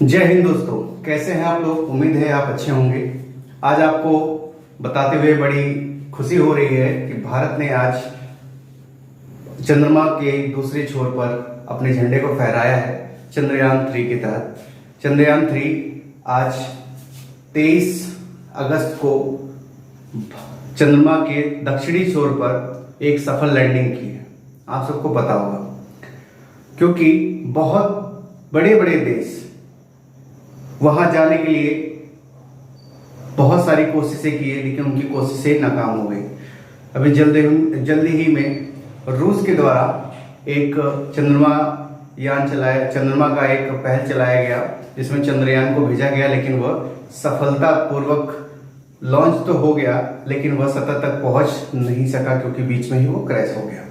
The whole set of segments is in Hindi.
जय हिंद दोस्तों, कैसे हैं आप लोग। उम्मीद है आप अच्छे होंगे। आज आपको बताते हुए बड़ी खुशी हो रही है कि भारत ने आज चंद्रमा के दूसरे छोर पर अपने झंडे को फहराया है। चंद्रयान 3 के तहत चंद्रयान 3 आज 23 अगस्त को चंद्रमा के दक्षिणी छोर पर एक सफल लैंडिंग की है। आप सबको पता होगा, क्योंकि बहुत बड़े बड़े देश वहां जाने के लिए बहुत सारी कोशिशें की है, लेकिन उनकी कोशिशें नाकाम हो गई। अभी जल्दी ही में रूस के द्वारा एक चंद्रमा का एक पहल चलाया गया, जिसमें चंद्रयान को भेजा गया, लेकिन वह सफलतापूर्वक लॉन्च तो हो गया, लेकिन वह सतह तक पहुंच नहीं सका, क्योंकि बीच में ही वो क्रैश हो गया।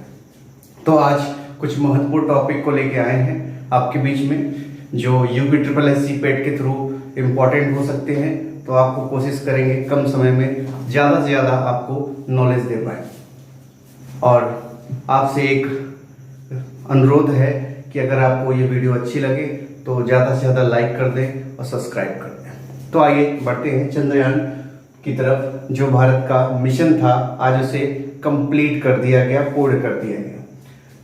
तो आज कुछ महत्वपूर्ण टॉपिक को लेके आए हैं आपके बीच में, जो UPSSC पेट के थ्रू इम्पोर्टेंट हो सकते हैं। तो आपको कोशिश करेंगे कम समय में ज़्यादा से ज़्यादा आपको नॉलेज दे पाए। और आपसे एक अनुरोध है कि अगर आपको ये वीडियो अच्छी लगे तो ज़्यादा से ज़्यादा लाइक कर दें और सब्सक्राइब कर दें। तो आइए बढ़ते हैं चंद्रयान की तरफ। जो भारत का मिशन था, आज उसे कंप्लीट कर दिया गया, पूर्ण कर दिया गया।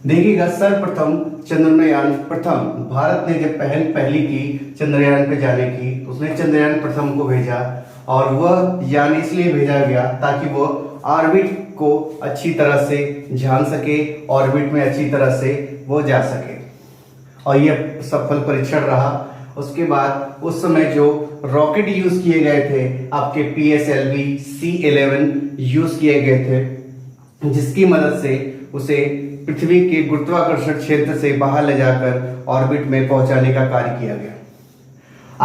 देखिएगा, सर्वप्रथम चंद्रयान प्रथम, भारत ने जब पहली की चंद्रयान पे जाने की, तो उसने चंद्रयान प्रथम को भेजा। और वह यान इसलिए भेजा गया ताकि वह ऑर्बिट को अच्छी तरह से जान सके, ऑर्बिट में अच्छी तरह से वो जा सके, और यह सफल परीक्षण रहा। उसके बाद उस समय जो रॉकेट यूज किए गए थे, आपके PSLV C11 यूज किए गए थे, जिसकी मदद से उसे पृथ्वी के गुरुत्वाकर्षण क्षेत्र से बाहर ले जाकर ऑर्बिट में पहुंचाने का कार्य किया गया।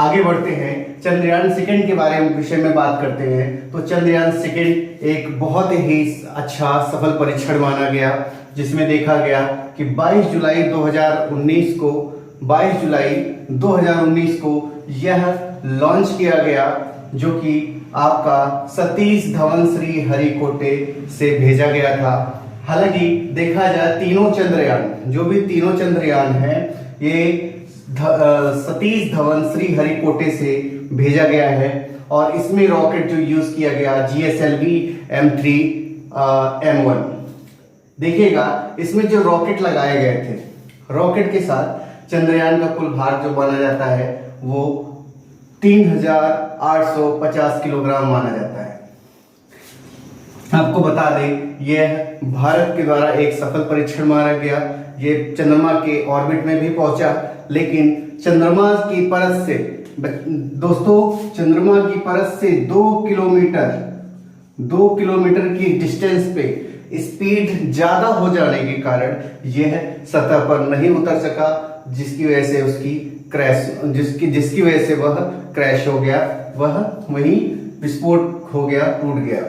आगे बढ़ते हैं, चंद्रयान सेकंड के बारे में विषय में बात करते हैं। तो चंद्रयान सेकंड एक बहुत ही अच्छा सफल परीक्षण माना गया, जिसमें देखा गया कि 22 जुलाई 2019 को यह लॉन्च किया गया, जो कि आपका सतीश धवन श्रीहरिकोटे से भेजा गया था। हालांकि देखा जाए, जो भी तीनों चंद्रयान हैं, ये सतीश धवन श्रीहरिकोटे से भेजा गया है। और इसमें रॉकेट जो यूज किया गया GSLV M3 M1। देखिएगा, इसमें जो रॉकेट लगाए गए थे, रॉकेट के साथ चंद्रयान का कुल भार जो माना जाता है वो 3850 किलोग्राम माना जाता है। आपको बता दें, यह भारत के द्वारा एक सफल परीक्षण माना गया। ये चंद्रमा के ऑर्बिट में भी पहुंचा, लेकिन चंद्रमा की परत से चंद्रमा की परत से 2 किलोमीटर की डिस्टेंस पे स्पीड ज्यादा हो जाने के कारण यह सतह पर नहीं उतर सका, जिसकी वजह से वह क्रैश हो गया, वह वहीं विस्फोट हो गया, टूट गया।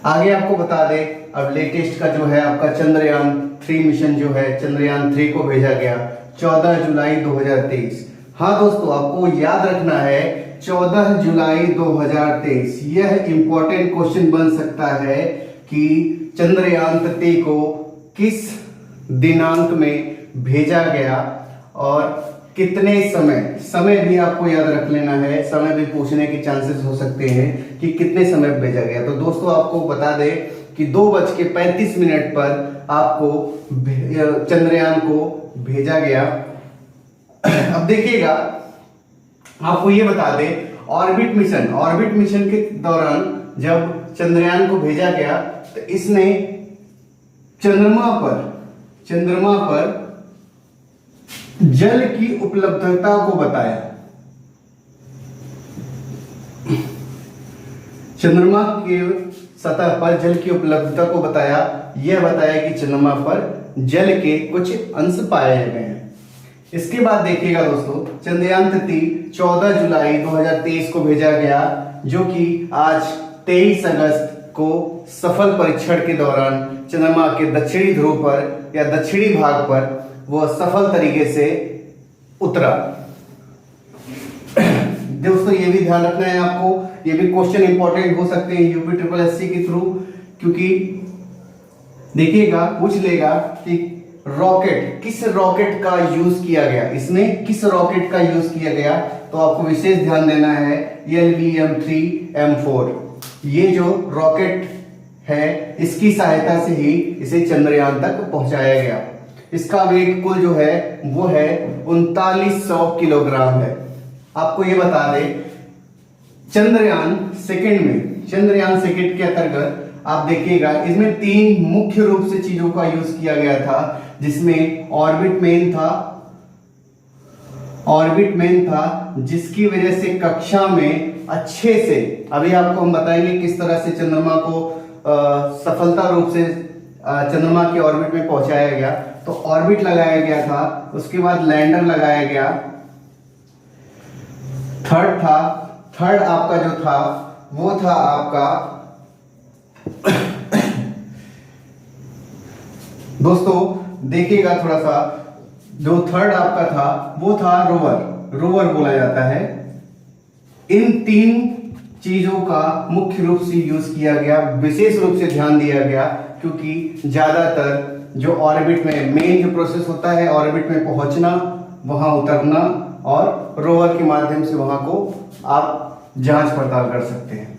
आगे आपको बता दें, अब लेटेस्ट का जो है आपका चंद्रयान 3 मिशन जो है, चंद्रयान 3 को भेजा गया 14 जुलाई 2023। हाँ दोस्तों, आपको याद रखना है 14 जुलाई 2023। यह इंपॉर्टेंट क्वेश्चन बन सकता है कि चंद्रयान 3 को किस दिनांक में भेजा गया और कितने समय भी आपको याद रख लेना है। समय भी पूछने के चांसेस हो सकते हैं कि कितने समय भेजा गया। तो दोस्तों, आपको बता दें कि 2:35 पर आपको चंद्रयान को भेजा गया। अब देखिएगा, आपको ये बता दें, ऑर्बिट मिशन के दौरान जब चंद्रयान को भेजा गया, तो इसने चंद्रमा पर जल की उपलब्धता को बताया। चंद्रमा के सतह पर जल की उपलब्धता को बताया। यह बताया कि चंद्रमा पर जल के कुछ अंश पाए गए हैं। इसके बाद देखिएगा दोस्तों, चंद्रयान 3 14 जुलाई 2023 को भेजा गया, जो कि आज 23 अगस्त को सफल परीक्षण के दौरान चंद्रमा के दक्षिणी ध्रुव पर या दक्षिणी भाग पर वह सफल तरीके से उतरा। दोस्तों, ये भी ध्यान रखना है आपको, ये भी क्वेश्चन इंपॉर्टेंट हो सकते हैं UPSSC के थ्रू, क्योंकि देखिएगा, पूछ लेगा कि रॉकेट, किस रॉकेट का यूज किया गया, इसमें किस रॉकेट का यूज किया गया, तो आपको विशेष ध्यान देना है LVM-3M4। ये जो रॉकेट है इसकी सहायता से ही इसे चंद्रयान तक पहुंचाया गया। इसका वेट कुल जो है वो है 3900 किलोग्राम है। आपको ये बता दे, चंद्रयान सेकंड के अंतर्गत आप देखिएगा इसमें 3 मुख्य रूप से चीजों का यूज किया गया था, जिसमें ऑर्बिट मेन था, जिसकी वजह से कक्षा में अच्छे से, अभी आपको हम बताएंगे किस तरह से चंद्रमा को सफलता रूप से चंद्रमा के ऑर्बिट में पहुंचाया गया। तो ऑर्बिट लगाया गया था, उसके बाद लैंडर लगाया गया, थर्ड आपका जो था वो था आपका दोस्तों देखिएगा थोड़ा सा, जो थर्ड आपका था वो था रोवर बोला जाता है। इन 3 चीजों का मुख्य रूप से यूज किया गया, विशेष रूप से ध्यान दिया गया, क्योंकि ज्यादातर जो ऑर्बिट में मेन जो प्रोसेस होता है, ऑर्बिट में पहुंचना, वहां उतरना और रोवर के माध्यम से वहां को आप जांच पड़ताल कर सकते हैं।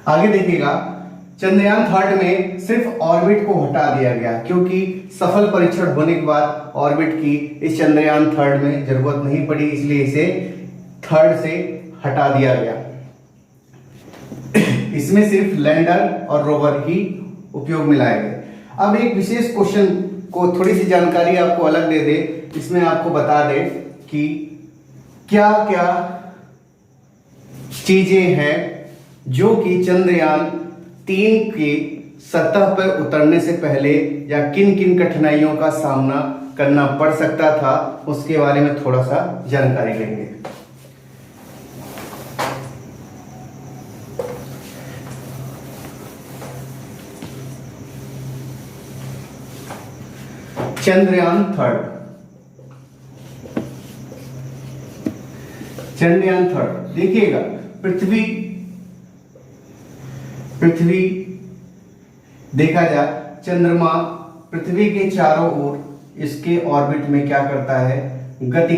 आगे देखिएगा, चंद्रयान 3 में सिर्फ ऑर्बिट को हटा दिया गया, क्योंकि सफल परीक्षण होने के बाद ऑर्बिट की इस चंद्रयान 3 में जरूरत नहीं पड़ी, इसलिए इसे 3 से हटा दिया गया। इसमें सिर्फ लैंडर और रोवर ही उपयोग में लाए गए। अब एक विशेष क्वेश्चन को थोड़ी सी जानकारी आपको अलग दे दे, इसमें आपको बता दे कि क्या क्या चीजें हैं जो कि चंद्रयान 3 के सतह पर उतरने से पहले या किन किन कठिनाइयों का सामना करना पड़ सकता था, उसके बारे में थोड़ा सा जानकारी लेंगे। चंद्रयान 3 देखिएगा, पृथ्वी देखा जाए, चंद्रमा पृथ्वी के चारों ओर इसके ऑर्बिट में क्या करता है, गति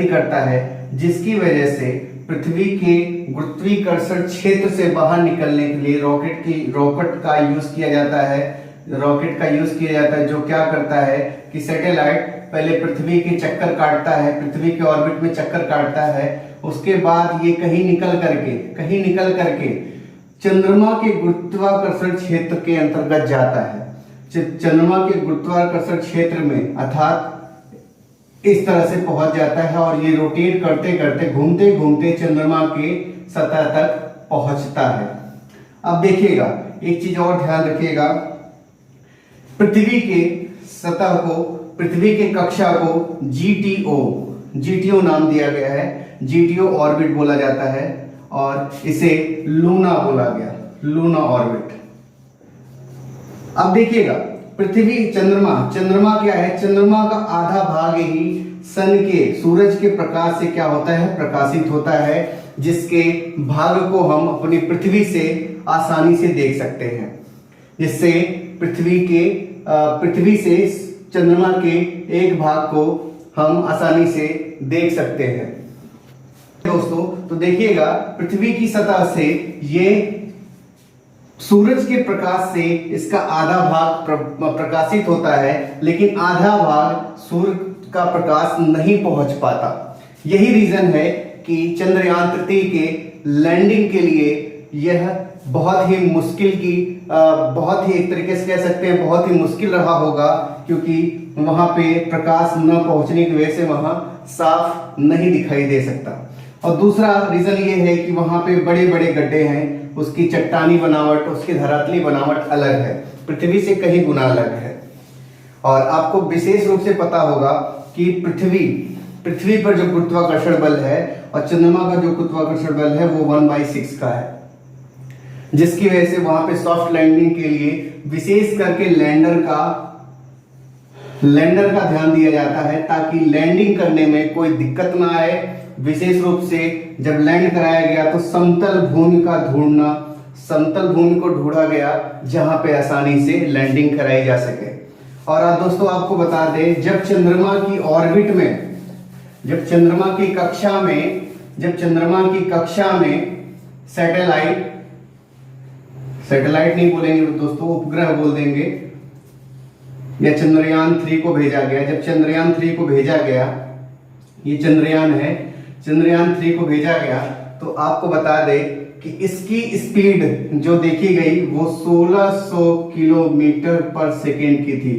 करता है, जिसकी वजह से पृथ्वी के गुरुत्वाकर्षण क्षेत्र से बाहर निकलने के लिए रॉकेट का यूज किया जाता है, जो क्या करता है कि सैटेलाइट पहले पृथ्वी के चक्कर काटता है, पृथ्वी के ऑर्बिट में चक्कर काटता है, उसके बाद ये कहीं निकल करके चंद्रमा के गुरुत्वाकर्षण क्षेत्र के अंतर्गत जाता है। चंद्रमा के गुरुत्वाकर्षण क्षेत्र में अर्थात इस तरह से पहुंच जाता है और ये रोटेट करते घूमते चंद्रमा के सतह तक पहुंचता है। अब देखिएगा, एक चीज और ध्यान रखिएगा, पृथ्वी के सतह को, पृथ्वी के कक्षा को GTO नाम दिया गया है, GTO ऑर्बिट बोला जाता है और इसे लूना बोला गया, लूना ऑर्बिट। अब देखिएगा, पृथ्वी चंद्रमा क्या है, चंद्रमा का आधा भाग ही सूरज के प्रकाश से क्या होता है, प्रकाशित होता है, जिसके भाग को हम अपनी पृथ्वी से आसानी से देख सकते हैं, जिससे पृथ्वी से चंद्रमा के एक भाग को हम आसानी से देख सकते हैं। दोस्तों तो देखिएगा, पृथ्वी की सतह से ये सूरज के प्रकाश से इसका आधा भाग प्रकाशित होता है, लेकिन आधा भाग सूर्य का प्रकाश नहीं पहुंच पाता। यही रीजन है कि चंद्रयान 3 के लैंडिंग के लिए यह बहुत ही एक तरीके से कह सकते हैं बहुत ही मुश्किल रहा होगा, क्योंकि वहां पे प्रकाश न पहुंचने की वजह से वहां साफ नहीं दिखाई दे सकता। और दूसरा रीजन ये है कि वहां पे बड़े बड़े गड्ढे हैं, उसकी चट्टानी बनावट, उसकी धरातली बनावट अलग है, पृथ्वी से कहीं गुना अलग है। और आपको विशेष रूप से पता होगा कि पृथ्वी पर जो गुरुत्वाकर्षण बल है और चंद्रमा का जो गुरुत्वाकर्षण बल है वो 1/6 का है, जिसकी वजह से वहां पे सॉफ्ट लैंडिंग के लिए विशेष करके लैंडर का ध्यान दिया जाता है, ताकि लैंडिंग करने में कोई दिक्कत ना आए। विशेष रूप से जब लैंड कराया गया तो समतल भूमि का ढूंढना, समतल भूमि को ढूंढा गया जहां पे आसानी से लैंडिंग कराई जा सके। और आज दोस्तों आपको बता दें, जब चंद्रमा की ऑर्बिट में, जब चंद्रमा की कक्षा में सैटेलाइट नहीं बोलेंगे दोस्तों, उपग्रह बोल देंगे, या चंद्रयान 3 को भेजा गया। जब चंद्रयान 3 को भेजा गया, ये चंद्रयान है, चंद्रयान 3 को भेजा गया, तो आपको बता दें कि इसकी स्पीड जो देखी गई वो 1600 किलोमीटर पर सेकेंड की थी।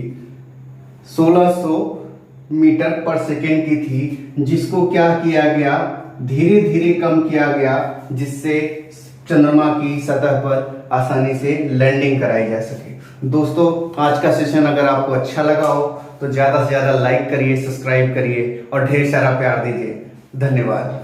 1600 मीटर पर सेकेंड की थी, जिसको क्या किया गया, धीरे धीरे कम किया गया, जिससे चंद्रमा की सतह पर आसानी से लैंडिंग कराई जा सके। दोस्तों आज का सेशन अगर आपको अच्छा लगा हो तो ज्यादा से ज्यादा लाइक करिए, सब्सक्राइब करिए और ढेर सारा प्यार दीजिए। धन्यवाद।